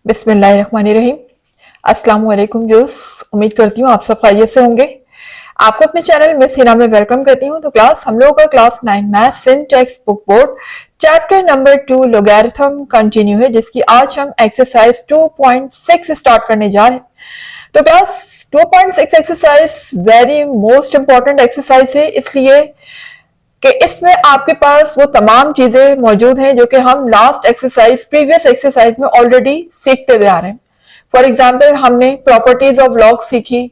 बिस्मिल्लाहिर्रहमानिर्रहीम। अस्सलाम वालेकुम व्यूअर्स, उम्मीद करती हूँ आप सब खैरियत से होंगे। आपको अपने चैनल मिस हिना में वेलकम करती हूँ। तो क्लास हम लोगों का क्लास 9 मैथ्स इन text book board chapter number 2 logarithm continue है, जिसकी आज हम एक्सरसाइज 2.6 स्टार्ट करने जा रहे हैं। तो class 2.6 exercise very most important exercise है, इसलिए कि इसमें आपके पास वो तमाम चीजें मौजूद हैं जो कि हम लास्ट एक्सरसाइज प्रीवियस एक्सरसाइज में ऑलरेडी सीखते हुए आ रहे हैं। फॉर एग्जाम्पल हमने प्रॉपर्टीज ऑफ लॉग सीखी,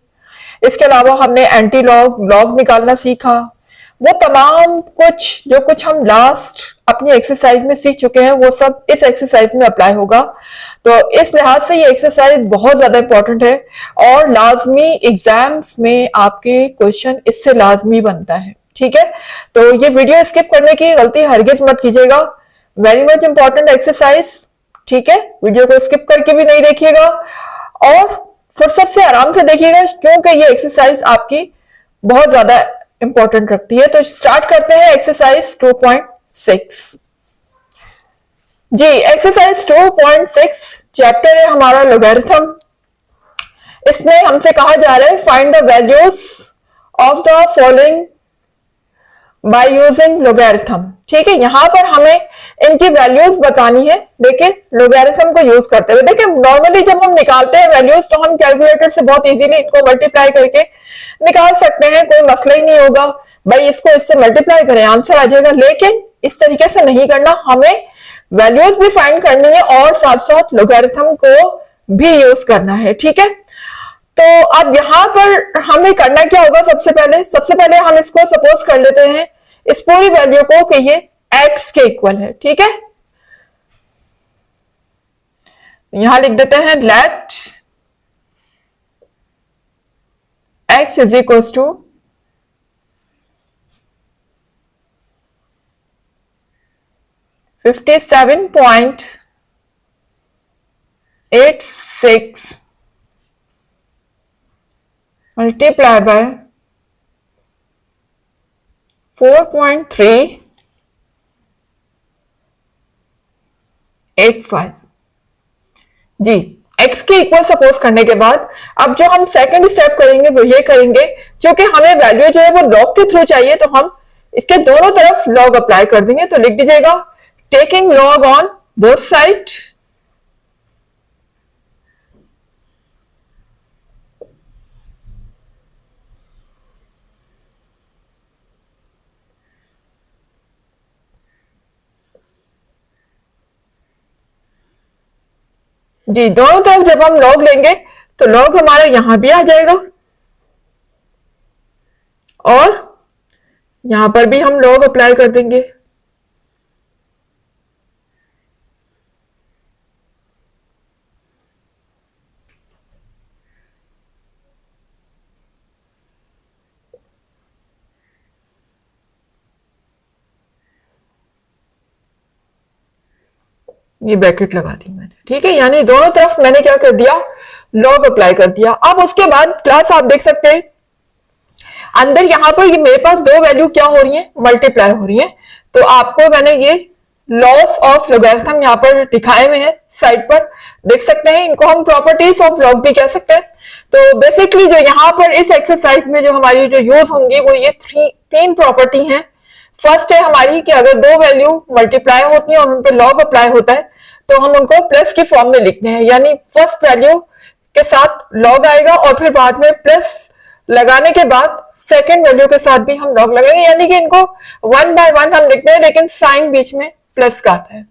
इसके अलावा हमने एंटी लॉग लॉग निकालना सीखा। वो तमाम कुछ हम लास्ट अपनी एक्सरसाइज में सीख चुके हैं, वो सब इस एक्सरसाइज में अप्लाई होगा। तो इस लिहाज से ये एक्सरसाइज बहुत ज्यादा इंपॉर्टेंट है और लाजमी एग्जाम्स में आपके क्वेश्चन इससे लाजमी बनता है। ठीक है, तो ये वीडियो स्किप करने की गलती हरगिज मत कीजिएगा। Very much important exercise. ठीक है, वीडियो को स्किप करके भी नहीं देखिएगा और फुर्सत से आराम से देखिएगा, क्योंकि ये एक्सरसाइज आपकी बहुत ज्यादा इंपॉर्टेंट रखती है। तो स्टार्ट करते हैं एक्सरसाइज 2.6। जी, एक्सरसाइज 2.6 चैप्टर है हमारा लोगैरिथम। इसमें हमसे कहा जा रहा है find the values of the following by using logarithm. ठीक है, यहां पर हमें इनकी वैल्यूज बतानी है, लेकिन लोगैरिथम को यूज करते हुए। देखिए, नॉर्मली जब हम निकालते हैं वैल्यूज तो हम कैलकुलेटर से बहुत इजीली इनको मल्टीप्लाई करके निकाल सकते हैं, कोई मसला ही नहीं होगा। भाई इसको इससे मल्टीप्लाई करें आंसर आ जाएगा, लेकिन इस तरीके से नहीं करना। हमें वैल्यूज भी फाइंड करनी है और साथ साथ लोगैरिथम को भी यूज करना है। ठीक है, तो अब यहां पर हमें करना क्या होगा? सबसे पहले हम इसको सपोज कर लेते हैं इस पूरी वैल्यू को कि ये x के इक्वल है। ठीक है, यहां लिख देते हैं let x is equal to 57.86 multiply by 4.385। जी, x के इक्वल सपोज करने के बाद अब जो हम सेकंड स्टेप करेंगे वो ये करेंगे, क्योंकि हमें वैल्यू जो है वो लॉग के थ्रू चाहिए, तो हम इसके दोनों तरफ लॉग अप्लाई कर देंगे। तो लिख दीजिएगा taking log on both side. जी, दोनों तरफ जब हम लॉग लेंगे तो लॉग हमारा यहां भी आ जाएगा और यहां पर भी हम लॉग अप्लाई कर देंगे। ये ब्रैकेट लगा दी मैंने। ठीक है, यानी दोनों तरफ मैंने क्या कर दिया? लॉग अप्लाई कर दिया। अब उसके बाद क्लास आप देख सकते हैं अंदर यहां पर ये मेरे पास दो वैल्यू क्या हो रही है? मल्टीप्लाई हो रही है। तो आपको मैंने ये लॉस ऑफ लोगैरिथम यहाँ पर दिखाए हुए हैं, साइड पर देख सकते हैं। इनको हम प्रॉपर्टीज ऑफ लॉग भी कह सकते हैं। तो बेसिकली जो यहाँ पर इस एक्सरसाइज में जो हमारी जो यूज होंगी वो ये तीन प्रॉपर्टी हैं। फर्स्ट है हमारी कि अगर दो वैल्यू मल्टीप्लाई होती है और उन पर लॉग अप्लाई होता है तो हम उनको प्लस की फॉर्म में लिखते हैं, यानी फर्स्ट वैल्यू के साथ लॉग आएगा और फिर बाद में प्लस लगाने के बाद सेकेंड वैल्यू के साथ भी हम लॉग लगाएंगे, यानी कि इनको वन बाय वन हम लिखते हैं, लेकिन साइन बीच में प्लस का आता है।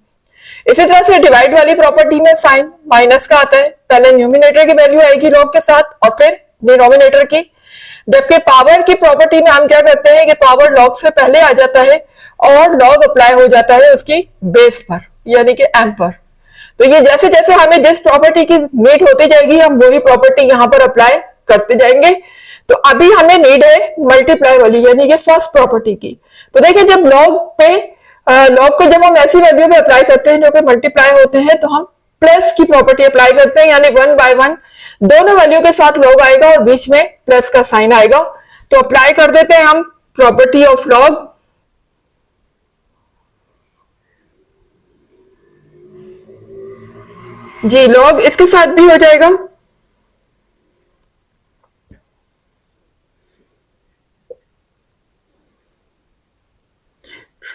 इसी तरह से डिवाइड वाली प्रॉपर्टी में साइन माइनस का आता है। पहले न्यूमिनेटर की वैल्यू आएगी लॉग के साथ और फिर डिनोमिनेटर की। जबकि पावर की प्रॉपर्टी में हम क्या करते हैं कि पावर लॉग से पहले आ जाता है और लॉग अप्लाई हो जाता है उसकी बेस पर, यानी कि एम पर। तो ये जैसे जैसे हमें जिस प्रॉपर्टी की नीड होती जाएगी हम वही प्रॉपर्टी यहां पर अप्लाई करते जाएंगे। तो अभी हमें नीड है मल्टीप्लाई वाली, यानी कि फर्स्ट प्रॉपर्टी की। तो देखिए, जब लॉग को जब हम ऐसी वैल्यू पे अप्लाई करते हैं जो कि मल्टीप्लाई होते हैं तो हम प्लस की प्रॉपर्टी अप्लाई करते हैं, यानी वन बाय वन दोनों वैल्यू के साथ लॉग आएगा और बीच में प्लस का साइन आएगा। तो अप्लाई कर देते हैं हम प्रॉपर्टी ऑफ लॉग। जी लॉग इसके साथ भी हो जाएगा,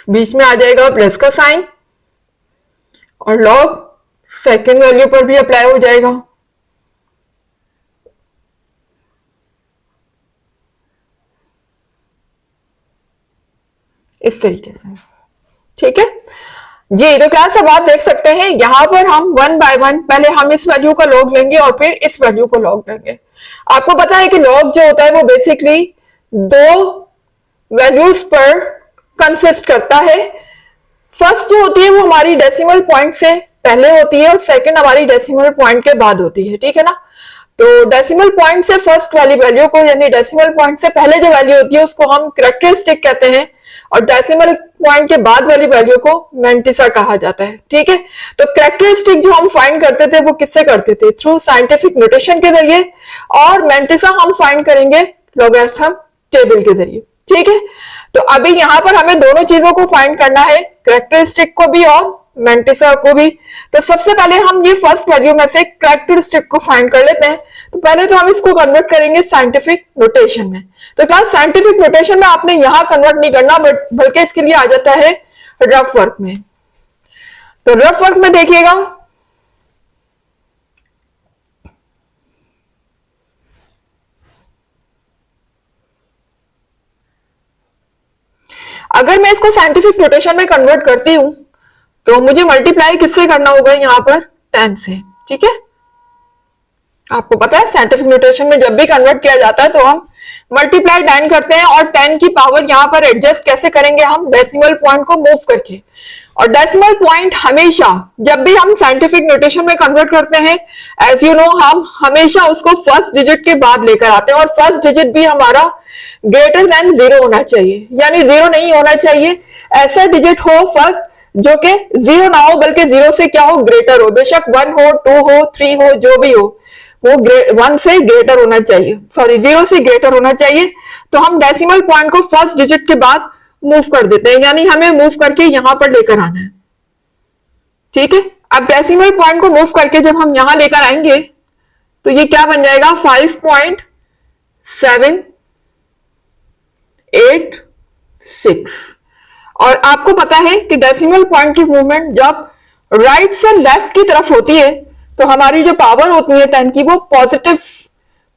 बीच में आ जाएगा प्लस का साइन और लॉग सेकेंड वैल्यू पर भी अप्लाई हो जाएगा। इस तरीके से, ठीक है जी। तो क्लास अब आप देख सकते हैं यहां पर हम वन बाय वन पहले हम इस वैल्यू का लॉग लेंगे और फिर इस वैल्यू को लॉग लेंगे। आपको पता है कि लॉग जो होता है वो बेसिकली दो वैल्यूज पर कंसिस्ट करता है। फर्स्ट जो होती है वो हमारी डेसिमल पॉइंट से पहले होती है और सेकंड हमारी डेसिमल पॉइंट के बाद होती है, ठीक है ना। तो डेसिमल पॉइंट से फर्स्ट वाली वैल्यू को यानी डेसिमल पॉइंट से पहले जो वैल्यू होती है उसको हम कैरेक्टरिस्टिक कहते हैं और डेसिमल पॉइंट के बाद वाली वैल्यू को मैंटिसा कहा जाता है, ठीक है। तो कैरेक्टरिस्टिक जो हम फाइंड करते थे वो किससे करते थे? थ्रू साइंटिफिक नोटेशन के जरिए, और मैंटिसा हम फाइंड करेंगे लॉगरिथम टेबल के जरिए, ठीक है। तो अभी यहां पर हमें दोनों चीजों को फाइंड करना है, कैरेक्टरिस्टिक को भी और मैंटिसा को भी। तो सबसे पहले हम ये फर्स्ट वैल्यू में से कैरेक्टरिस्टिक को फाइंड कर लेते हैं। तो पहले तो हम इसको कन्वर्ट करेंगे साइंटिफिक नोटेशन में। तो क्लास साइंटिफिक नोटेशन में आपने यहां कन्वर्ट नहीं करना बल्कि इसके लिए आ जाता है रफ वर्क में। तो रफ वर्क में देखिएगा अगर मैं इसको साइंटिफिक नोटेशन में कन्वर्ट करती हूं तो मुझे मल्टीप्लाई किससे करना होगा? यहां पर 10 से, ठीक है। आपको पता है साइंटिफिक नोटेशन में जब भी कन्वर्ट किया जाता है तो हम मल्टीप्लाई 10 करते हैं और 10 की पावर यहां पर एडजस्ट कैसे करेंगे? हम डेसिमल पॉइंट को मूव करके। और डेसिमल पॉइंट हमेशा जब भी हम साइंटिफिक नोटेशन में कन्वर्ट करते हैं, एज यू नो, हम हमेशा उसको फर्स्ट डिजिट के बाद लेकर आते हैं और फर्स्ट डिजिट भी हमारा ग्रेटर देन 0 होना चाहिए, यानी 0 नहीं होना चाहिए। ऐसा डिजिट हो फर्स्ट जो कि 0 ना हो बल्कि 0 से क्या हो? ग्रेटर हो। बेशक 1 हो, 2 हो, 3 हो, जो भी हो वो 1 से ग्रेटर होना चाहिए, सॉरी 0 से ग्रेटर होना चाहिए। तो हम डेसिमल पॉइंट को फर्स्ट डिजिट के बाद मूव कर देते हैं, यानी हमें मूव करके यहां पर लेकर आना है, ठीक है। अब डेसिमल पॉइंट को मूव करके जब हम यहां लेकर आएंगे तो ये क्या बन जाएगा? 5.786। और आपको पता है कि डेसिमल पॉइंट की मूवमेंट जब राइट से लेफ्ट की तरफ होती है तो हमारी जो पावर होती है 10 की वो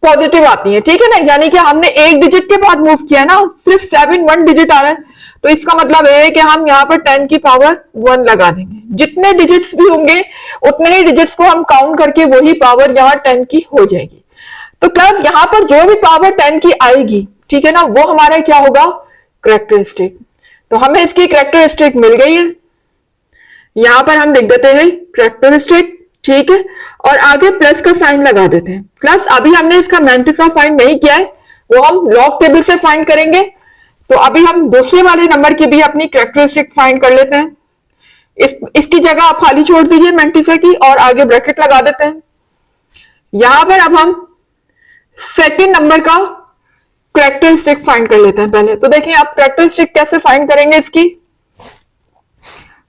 पॉजिटिव आती है, ठीक है ना। यानी कि हमने एक डिजिट के बाद मूव किया ना, सिर्फ 7 1 डिजिट आ रहा है, तो इसका मतलब है कि हम यहाँ पर 10 की पावर 1 लगा देंगे। जितने डिजिट्स भी होंगे उतने ही डिजिट्स को हम काउंट करके वही पावर यहाँ 10 की हो जाएगी। तो क्लास यहाँ पर जो भी पावर 10 की आएगी, ठीक है ना, वो हमारा क्या होगा? कैरेक्टरिस्टिक। तो हमें इसकी कैरेक्टरिस्टिक मिल गई है, यहां पर हम लिख देते हैं कैरेक्टरिस्टिक, ठीक है, और आगे प्लस का साइन लगा देते हैं। क्लास अभी हमने इसका मैंटिसा फाइंड नहीं किया है, वो हम लॉग टेबल से फाइंड करेंगे। तो अभी हम दूसरे वाले नंबर की भी अपनी कैरेक्टरिस्टिक फाइंड कर लेते हैं। इसकी जगह आप खाली छोड़ दीजिए मैंटिसा की और आगे ब्रैकेट लगा देते हैं। यहां पर अब हम सेकेंड नंबर का कैरेक्टरिस्टिक फाइंड कर लेते हैं पहले। तो देखिए आप कैरेक्टरिस्टिक कैसे फाइंड करेंगे इसकी?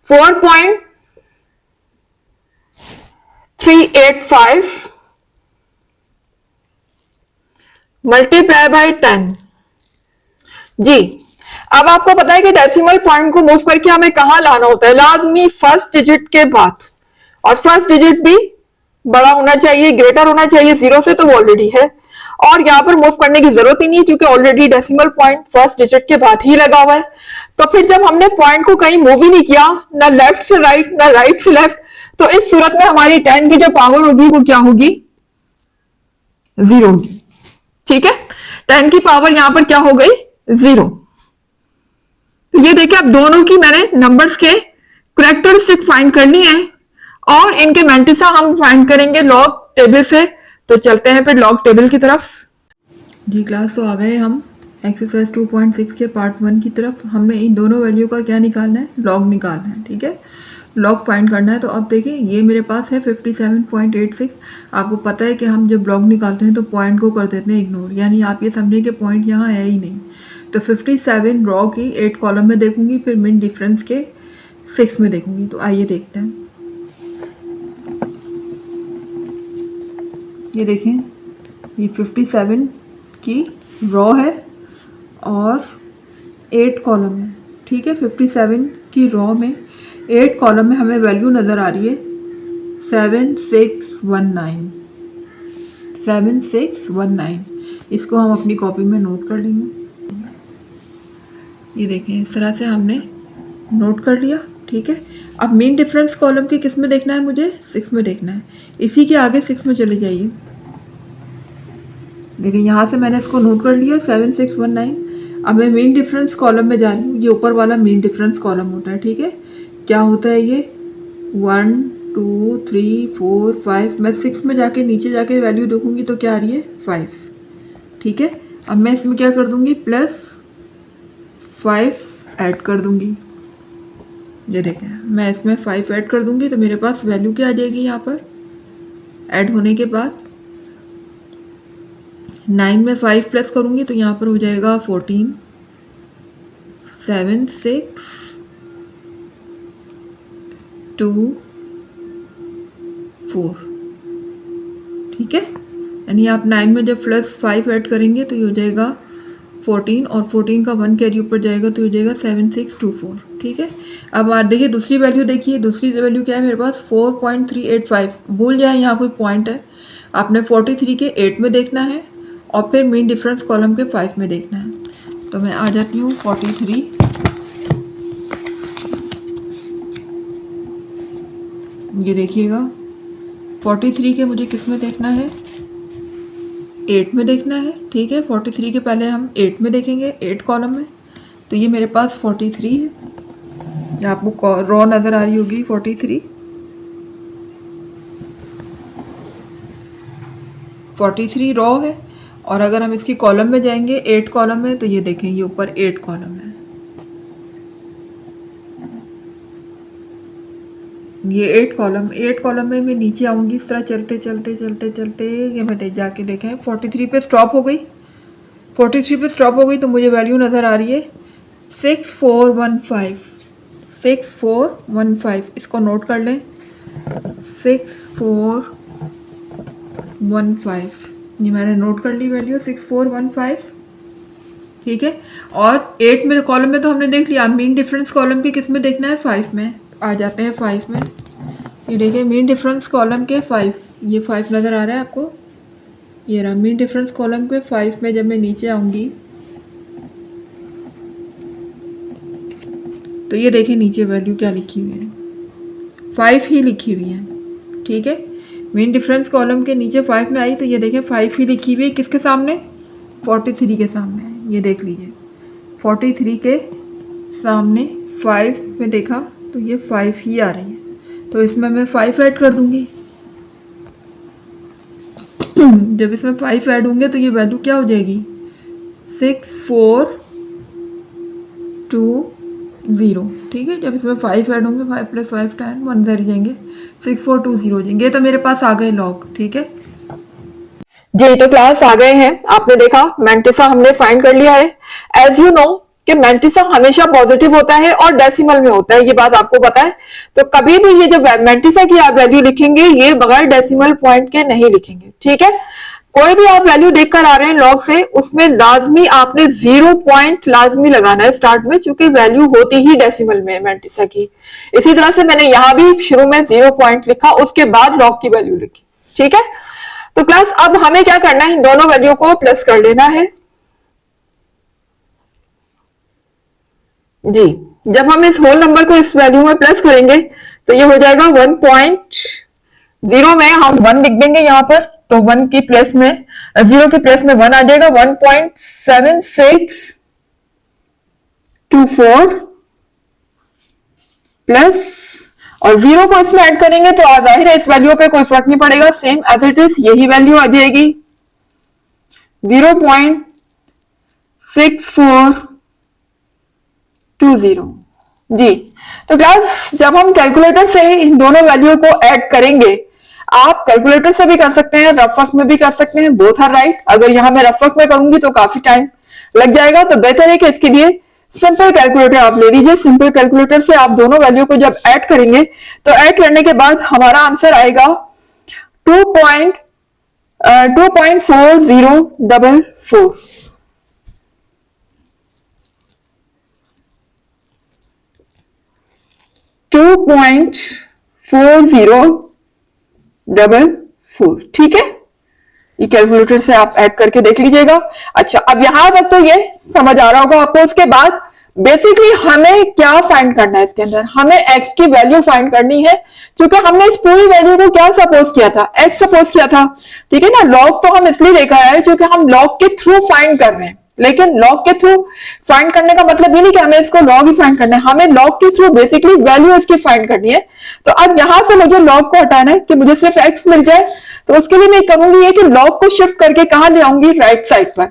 4.385 मल्टीप्लाई बाय 10। जी अब आपको पता है कि डेसिमल पॉइंट को मूव करके हमें कहां लाना होता है? लाजमी फर्स्ट डिजिट के बाद, और फर्स्ट डिजिट भी बड़ा होना चाहिए, ग्रेटर होना चाहिए 0 से, तो वो ऑलरेडी है। और यहां पर मूव करने की जरूरत ही नहीं है क्योंकि already decimal point first digit के बाद ही लगा हुआ है। तो फिर जब हमने पॉइंट को कहीं मूव ही नहीं किया, ना लेफ्ट से राइट ना राइट से लेफ्ट, तो इस सूरत में हमारी 10 की जो पावर होगी वो क्या होगी? 0 होगी, ठीक है। 10 की पावर यहां पर क्या हो गई? 0। तो ये देखिए अब दोनों की मैंने नंबर्स के कैरेक्टरिस्टिक फाइंड करनी है और इनके मैंटिसा हम फाइंड करेंगे लॉग टेबल से। तो चलते हैं फिर लॉग टेबल की तरफ। जी क्लास, तो आ गए हम एक्सरसाइज 2.6 के पार्ट 1 की तरफ। हमें इन दोनों वैल्यू का क्या निकालना है? लॉग निकालना है, ठीक है, लॉग फाइंड करना है। तो अब देखिए ये मेरे पास है 57.86। आपको पता है कि हम जब लॉग निकालते हैं तो पॉइंट को कर देते हैं इग्नोर, यानी आप ये समझिए कि पॉइंट यहाँ है ही नहीं। तो 57 रॉ की 8 कॉलम में देखूंगी, फिर मिन डिफरेंस के 6 में देखूंगी। तो आइए देखते हैं। ये देखें, ये 57 की रो है और 8 कॉलम है, ठीक है। 57 की रो में 8 कॉलम में हमें वैल्यू नज़र आ रही है 7619, 7619। इसको हम अपनी कॉपी में नोट कर लेंगे। ये देखें, इस तरह से हमने नोट कर लिया, ठीक है। अब मीन डिफरेंस कॉलम के किस में देखना है, मुझे 6 में देखना है। इसी के आगे 6 में चले जाइए। देखिए यहाँ से मैंने इसको नोट कर लिया 7619। अब मैं मीन डिफरेंस कॉलम में जा रही हूँ। ये ऊपर वाला मीन डिफरेंस कॉलम होता है, ठीक है। क्या होता है ये 1 2 3 4 5। मैं 6 में जाके नीचे जाके वैल्यू देखूंगी तो क्या आ रही है 5, ठीक है। अब मैं इसमें क्या कर दूंगी, +5 ऐड कर दूंगी। ये देखें, मैं इसमें 5 ऐड कर दूंगी तो मेरे पास वैल्यू क्या आ जाएगी यहाँ पर ऐड होने के बाद। 9 में 5 प्लस करूंगी तो यहाँ पर हो जाएगा 14, 7 6 2 4, ठीक है। यानी आप 9 में जब +5 ऐड करेंगे तो ये हो जाएगा 14 और 14 का 1 कैरी ऊपर जाएगा तो हो जाएगा 7624, ठीक है। अब आप देखिए दूसरी वैल्यू, देखिए दूसरी वैल्यू क्या है मेरे पास 4.385। भूल जाए यहाँ कोई पॉइंट है, आपने 43 के 8 में देखना है और फिर मीन डिफरेंस कॉलम के 5 में देखना है। तो मैं आ जाती हूँ 43, ये देखिएगा 43 के मुझे किस में देखना है, 8 में देखना है, ठीक है। 43 के पहले हम 8 में देखेंगे, 8 कॉलम में। तो ये मेरे पास 43 है, या आपको रो नज़र आ रही होगी 43, 43 रो है। और अगर हम इसकी कॉलम में जाएंगे 8 कॉलम में तो ये देखें, ये ऊपर 8 कॉलम है, ये 8 कॉलम। 8 कॉलम में मैं नीचे आऊँगी इस तरह चलते चलते चलते चलते, ये मैं जाके देखें 43 पे स्टॉप हो गई। 43 पे स्टॉप हो गई तो मुझे वैल्यू नज़र आ रही है 6415, 6415। इसको नोट कर लें 6415, ये मैंने नोट कर ली वैल्यू 6415, ठीक है। और 8 में कॉलम में तो हमने देख लिया। मीन डिफरेंस कॉलम के किस में देखना है, 5 में। आ जाते हैं 5 में। ये देखिए मीन डिफरेंस कॉलम के 5, ये 5 नज़र आ रहा है आपको, ये रहा मीन डिफरेंस कॉलम के 5 में। जब मैं नीचे आऊँगी तो ये देखिए नीचे वैल्यू क्या लिखी हुई है, 5 ही लिखी हुई है, ठीक है। मीन डिफरेंस कॉलम के नीचे 5 में आई तो ये देखें 5 ही लिखी हुई है। किसके सामने, 43 के सामने। ये देख लीजिए 43 के सामने 5 में देखा तो ये 5 ही आ रही है, तो इसमें मैं 5 ऐड कर दूंगी। जब इसमें 5 ऐड होंगे तो ये वैल्यू क्या हो जाएगी 6420, ठीक है। जब इसमें 5 ऐड होंगे 5 + 5 10 1 इधर जाएंगे 6420 हो जाएंगे। तो मेरे पास आ गए लॉग, ठीक है जी। तो क्लास आ गए हैं, आपने देखा मैंटिसा हमने फाइंड कर लिया है। एज यू नो कि मैंटिसा हमेशा पॉजिटिव होता है और डेसिमल में होता है, ये बात आपको पता है। तो कभी भी ये जो मैंटिसा की आप वैल्यू लिखेंगे ये बगैर डेसिमल पॉइंट के नहीं लिखेंगे, ठीक है। कोई भी आप वैल्यू देखकर आ रहे हैं लॉग से, उसमें लाजमी आपने 0 पॉइंट लाजमी लगाना है स्टार्ट में, क्योंकि वैल्यू होती ही डेसिमल में मैंटिसा की। इसी तरह से मैंने यहां भी शुरू में 0 पॉइंट लिखा, उसके बाद लॉग की वैल्यू लिखी, ठीक है। तो क्लास अब हमें क्या करना है, इन दोनों वैल्यू को प्लस कर लेना है जी। जब हम इस होल नंबर को इस वैल्यू में प्लस करेंगे तो ये हो जाएगा 1.0 में हम 1 लिख देंगे यहाँ पर, तो 1 की प्लस में 0 की प्लस में 1 आ जाएगा 1.7624 प्लस, और 0 को इसमें ऐड करेंगे तो जाहिर है इस वैल्यू पे कोई फर्क नहीं पड़ेगा, सेम एज इट इज यही वैल्यू आ जाएगी 0.6420 जी। तो क्लास जब हम कैलकुलेटर से इन दोनों वैल्यू को ऐड करेंगे, आप कैलकुलेटर से भी कर सकते हैं, रफ वर्क में भी कर सकते हैं, बोथ आर राइट। अगर यहां मैं रफ वर्क में करूंगी तो काफी टाइम लग जाएगा, तो बेहतर है कि इसके लिए सिंपल कैलकुलेटर आप ले लीजिए। सिंपल कैलकुलेटर से आप दोनों वैल्यू को जब ऐड करेंगे तो ऐड करने के बाद हमारा आंसर आएगा 2.4044 2.4044, ठीक है। ये कैलकुलेटर से आप ऐड करके देख लीजिएगा। अच्छा, अब यहां तक तो ये समझ आ रहा होगा आपको। उसके बाद बेसिकली हमें क्या फाइंड करना है, इसके अंदर हमें x की वैल्यू फाइंड करनी है, क्योंकि हमने इस पूरी वैल्यू को क्या सपोज किया था, x सपोज किया था, ठीक है ना। लॉग तो हम इसलिए देखा है क्योंकि हम लॉग के थ्रू फाइंड कर रहे हैं, लेकिन लॉग के थ्रू फाइंड करने का मतलब ये नहीं कि हमें इसको लॉग ही फाइंड करना है, हमें लॉग के थ्रू बेसिकली वैल्यू इसकी फाइंड करनी है। तो अब यहां से मुझे लॉग को हटाना है कि मुझे सिर्फ x मिल जाए, तो उसके लिए मैं करूंगी कि लॉग को शिफ्ट करके कहां ले आऊंगी, राइट साइड पर।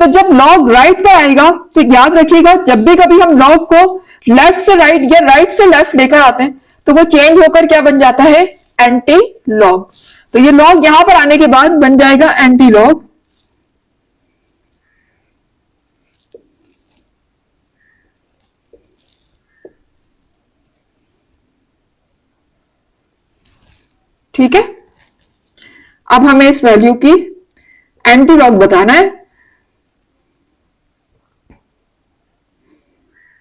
तो जब लॉग राइट पर आएगा तो याद रखिएगा, जब भी कभी हम लॉग को लेफ्ट से राइट या राइट से लेफ्ट लेकर आते हैं तो वो चेंज होकर क्या बन जाता है, एंटी लॉग। तो ये लॉग यहां पर आने के बाद बन जाएगा एंटी लॉग। ठीक है, अब हमें इस वैल्यू की एंटी लॉग बताना है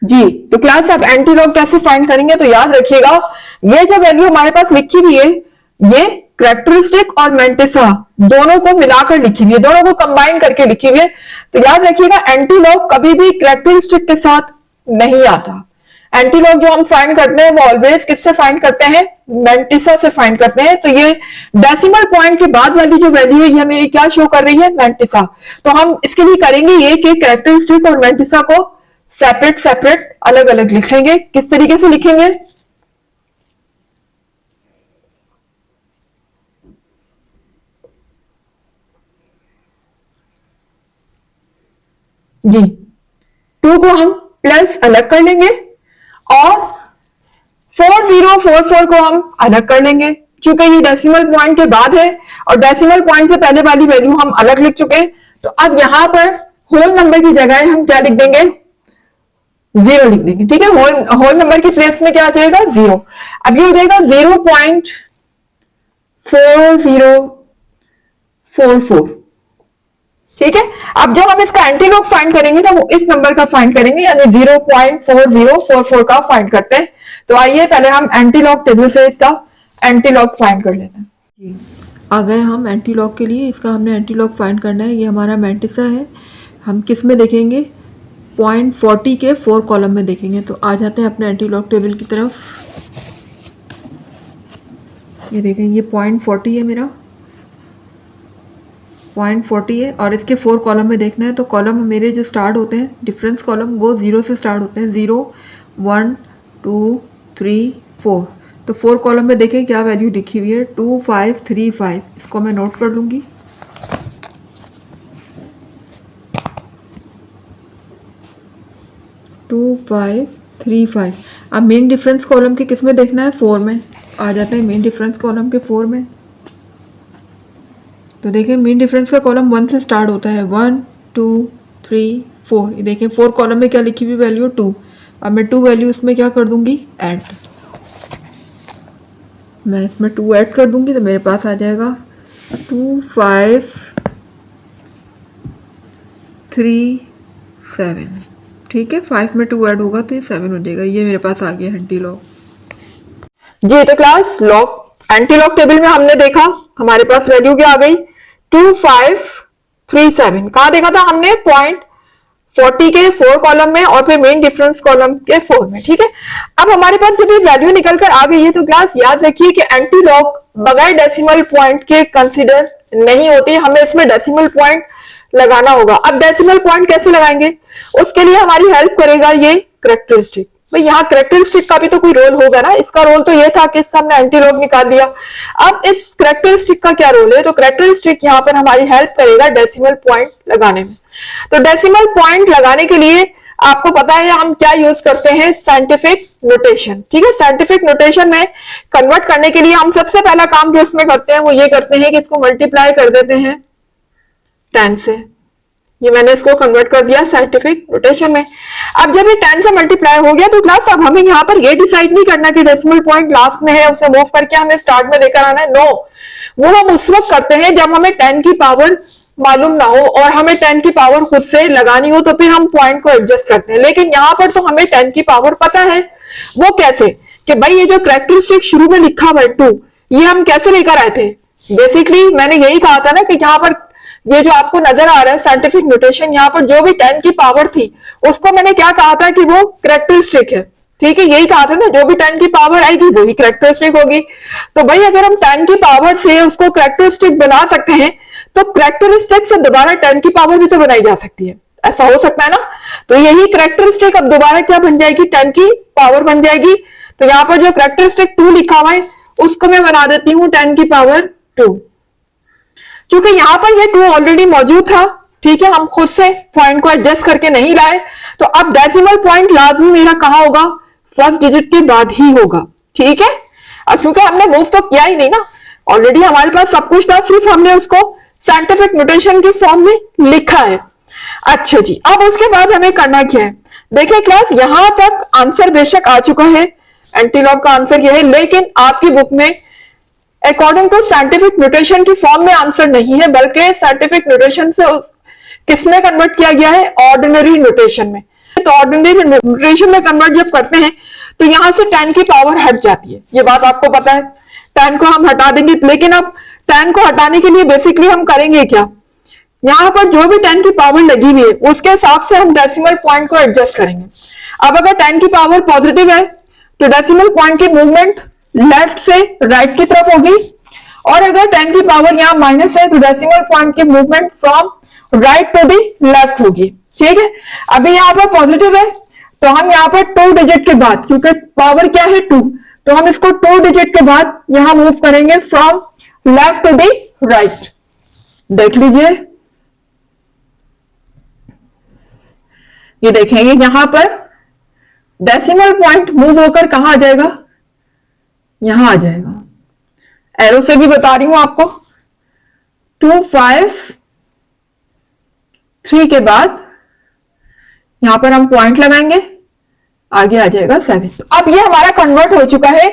जी। तो क्लास आप एंटी लॉग कैसे फाइंड करेंगे, तो याद रखिएगा ये जो वैल्यू हमारे पास लिखी हुई है ये कैरेक्टरिस्टिक और मैंटिसा दोनों को मिलाकर लिखी हुई है, दोनों को कंबाइन करके लिखी हुई है। तो याद रखिएगा एंटी लॉग कभी भी कैरेक्टरिस्टिक के साथ नहीं आता। एंटी लॉग जो हम फाइंड करते हैं वो ऑलवेज किससे फाइंड करते हैं, मैंटिसा से फाइंड करते हैं। तो ये डेसिमल पॉइंट के बाद वाली जो वैल्यू है ये मेरी क्या शो कर रही है, मैंटिसा। तो हम इसके लिए करेंगे ये कि कैरेक्टरिस्टिक और मैंटिसा को सेपरेट सेपरेट अलग अलग लिखेंगे। किस तरीके से लिखेंगे, जी 2 को हम प्लस अलग कर लेंगे और 4044 को हम अलग कर लेंगे, क्योंकि ये डेसिमल पॉइंट के बाद है और डेसिमल पॉइंट से पहले वाली वैल्यू हम अलग लिख चुके हैं। तो अब यहां पर होल नंबर की जगह हम क्या लिख देंगे, 0 लिख देंगे, ठीक है। होल नंबर की प्लेस में क्या आ जाएगा, 0। अब ये हो जाएगा 0.4044, ठीक है। अब जब हम इसका एंटी लॉग फाइंड करेंगे ना वो इस नंबर का फाइंड करेंगे, यानी 0.4044 का फाइंड करते हैं। तो आइए पहले हम एंटी लॉग टेबल से इसका एंटी लॉग फाइंड कर लेते हैं। आ गए हम एंटी लॉग के लिए। इसका हमने एंटी लॉग फाइंड करना है। ये हमारा मैंटिसा है। हम किस में देखेंगे, 0.40 के 4 कॉलम में देखेंगे। तो आ जाते हैं अपने एंटी लॉग टेबल की तरफ। ये देखें, ये 0.40 है, मेरा 0.40 है और इसके 4 कॉलम में देखना है। तो कॉलम मेरे जो स्टार्ट होते हैं, डिफरेंस कॉलम, वो 0 से स्टार्ट होते हैं। 0 1 2 3 4। तो 4 कॉलम में देखें क्या वैल्यू लिखी हुई है, 2535। इसको मैं नोट कर लूँगी। टू 535। अब मेन डिफरेंस कॉलम के किस में देखना है, 4 में। आ जाते हैं मेन डिफरेंस कॉलम के 4 में। तो देखें मेन डिफरेंस का कॉलम 1 से स्टार्ट होता है, 1 2 3 4। ये देखें 4 कॉलम में क्या लिखी हुई वैल्यू, 2। अब मैं 2 वैल्यू इसमें क्या कर दूंगी, ऐड। मैं इसमें 2 ऐड कर दूंगी तो मेरे पास आ जाएगा 2537, ठीक है। 5 में 2 ऐड होगा तो ये 7 हो जाएगा। ये मेरे पास आ गया एंटी लॉग जी। तो class log anti log table में हमने देखा हमारे पास वैल्यू क्या आ गई, 2537। कहां देखा था हमने, 0.40 के 4 कॉलम में और फिर मेन डिफरेंस कॉलम के 4 में, ठीक है। अब हमारे पास जब ये वैल्यू निकल कर आ गई है तो क्लास याद रखिए कि एंटी लॉग बगैर डेसिमल पॉइंट के कंसीडर नहीं होती, हमें इसमें डेसिमल पॉइंट लगाना होगा। अब डेसिमल पॉइंट कैसे लगाएंगे, उसके लिए हमारी हेल्प करेगा ये कैरेक्टरिस्टिक। भाई यहाँ कैरेक्टरिस्टिक का भी तो कोई रोल होगा ना। इसका रोल तो ये था कि हमने एंटी लॉग निकाल दिया। अब इस कैरेक्टरिस्टिक का क्या रोल है, तो कैरेक्टरिस्टिक यहाँ पर हमारी हेल्प करेगा डेसिमल पॉइंट लगाने में। तो डेसिमल पॉइंट लगाने के लिए आपको पता है हम क्या यूज करते हैं, साइंटिफिक नोटेशन, ठीक है। साइंटिफिक नोटेशन में कन्वर्ट करने के लिए हम सबसे पहला काम जो इसमें करते हैं वो ये करते हैं कि इसको मल्टीप्लाई कर देते हैं 10 से। ये मैंने इसको कन्वर्ट कर दिया साइंटिफिक नोटेशन में। अब जब ये 10 से मल्टीप्लाई हो गया तो क्लास अब हमें यहाँ पर ये डिसाइड नहीं करना कि डेसिमल पॉइंट लास्ट में है, उसे मूव करके हमें स्टार्ट में लेकर आना है, नो। वो हम उस वक्त करते हैं जब हमें 10 की पावर मालूम ना हो और हमें 10 की पावर खुद से लगानी हो, तो फिर हम पॉइंट को एडजस्ट करते हैं। लेकिन यहाँ पर तो हमें 10 की पावर पता है। वो कैसे कि भाई ये जो कैरेक्टरिस्टिक शुरू में लिखा हुआ है 2, ये हम कैसे लेकर आए थे? बेसिकली मैंने यही कहा था ना कि यहाँ पर ये जो आपको नजर आ रहा है साइंटिफिक नोटेशन, यहाँ पर जो भी 10 की पावर थी उसको मैंने क्या कहा था कि वो कैरेक्टरिस्टिक है। ठीक है, यही कहा था ना, जो भी 10 की पावर आएगी वही कैरेक्टरिस्टिक होगी। तो भाई अगर हम 10 की पावर से उसको कैरेक्टरिस्टिक बना सकते हैं, तो कैरेक्टरिस्टिक से दोबारा 10 की पावर भी तो बनाई जा सकती है, ऐसा हो सकता है ना? तो यही कैरेक्टरिस्टिक अब दोबारा क्या बन जाएगी? 10 की पावर बन जाएगी। तो यहाँ पर जो कैरेक्टरिस्टिक 2 लिखा हुआ है उसको मैं बना देती हूँ 10 की पावर 2। क्योंकि यहाँ पर ये 2 ऑलरेडी मौजूद था, ठीक है, हम खुद से पॉइंट को एडजस्ट करके नहीं लाए। तो अब डेसिमल पॉइंट लाजमी मेरा कहाँ होगा? फर्स्ट डिजिट के बाद ही होगा। ठीक है, अब क्योंकि हमने मूव तो किया ही नहीं ना, ऑलरेडी हमारे पास सब कुछ था, सिर्फ हमने उसको साइंटिफिक नोटेशन की फॉर्म में लिखा है। अच्छा जी, अब उसके बाद हमें करना क्या है? देखिए क्लास, यहां तक आंसर बेशक आ चुका है, एंटीलॉग का आंसर यह है, लेकिन आपकी बुक में अकॉर्डिंग टू साइंटिफिक नोटेशन की फॉर्म में आंसर नहीं है, बल्कि साइंटिफिक नोटेशन से किसमें कन्वर्ट किया गया है? ऑर्डिनरी नोटेशन में। तो ऑर्डिनरी नोटेशन में कन्वर्ट जब करते हैं तो यहां से 10 की पावर हट जाती है, ये बात आपको पता है। 10 को हम हटा देंगे, लेकिन अब 10 को हटाने के लिए बेसिकली हम करेंगे क्या? यहां पर जो भी 10 की पावर लगी हुई है उसके हिसाब से हम डेसिमल पॉइंट को एडजस्ट करेंगे। अब अगर 10 की पावर पॉजिटिव है तो डेसिमल पॉइंट की मूवमेंट लेफ्ट से राइट की तरफ होगी, और अगर 10 की पावर यहाँ माइनस है तो डेसिमल पॉइंट की movement from right to the left होगी। ठीक है, अभी यहाँ पर पॉजिटिव है तो हम यहाँ पर 2 डिजिट के बाद, क्योंकि पावर क्या है 2, तो हम इसको 2 डिजिट के बाद यहां मूव करेंगे from left to the right. देख लीजिए, ये देखेंगे यहां पर डेसिमल पॉइंट मूव होकर कहां आ जाएगा? यहां आ जाएगा। एरो से भी बता रही हूं आपको, 2 5 3 के बाद यहां पर हम पॉइंट लगाएंगे, आगे आ जाएगा 7। तो अब ये हमारा कन्वर्ट हो चुका है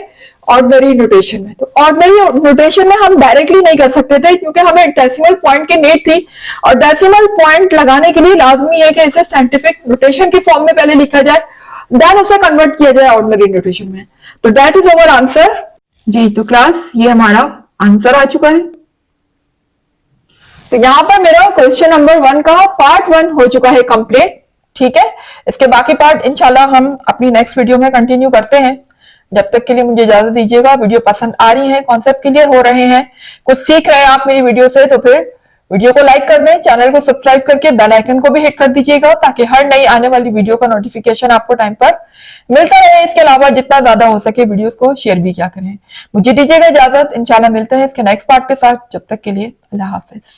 ऑर्डिनरी नोटेशन में। तो ऑर्डिनरी नोटेशन में हम डायरेक्टली नहीं कर सकते थे क्योंकि हमें डेसिमल पॉइंट की नीड थी, और डेसिमल पॉइंट लगाने के लिए लाजमी है कि इसे साइंटिफिक नोटेशन की फॉर्म में पहले लिखा जाए, देन उसे कन्वर्ट किया जाए ऑर्डिनरी नोटेशन में। तो दैट इज अवर आंसर जी। तो क्लास, ये हमारा आंसर आ चुका है। तो यहां पर मेरा क्वेश्चन नंबर 1 का पार्ट 1 हो चुका है कंप्लीट। ठीक है, इसके बाकी पार्ट इंशाल्लाह हम अपनी नेक्स्ट वीडियो में कंटिन्यू करते हैं। जब तक के लिए मुझे इजाजत दीजिएगा। वीडियो पसंद आ रही है, कॉन्सेप्ट क्लियर हो रहे हैं, कुछ सीख रहे हैं आप मेरी वीडियो से, तो फिर वीडियो को लाइक कर दें, चैनल को सब्सक्राइब करके बेल आइकन को भी हिट कर दीजिएगा ताकि हर नई आने वाली वीडियो का नोटिफिकेशन आपको टाइम पर मिलता रहे। इसके अलावा जितना ज्यादा हो सके वीडियोस को शेयर भी क्या करें। मुझे दीजिएगा इजाजत, इंशाल्लाह मिलते हैं इसके नेक्स्ट पार्ट के साथ। जब तक के लिए अल्लाह हाफिज।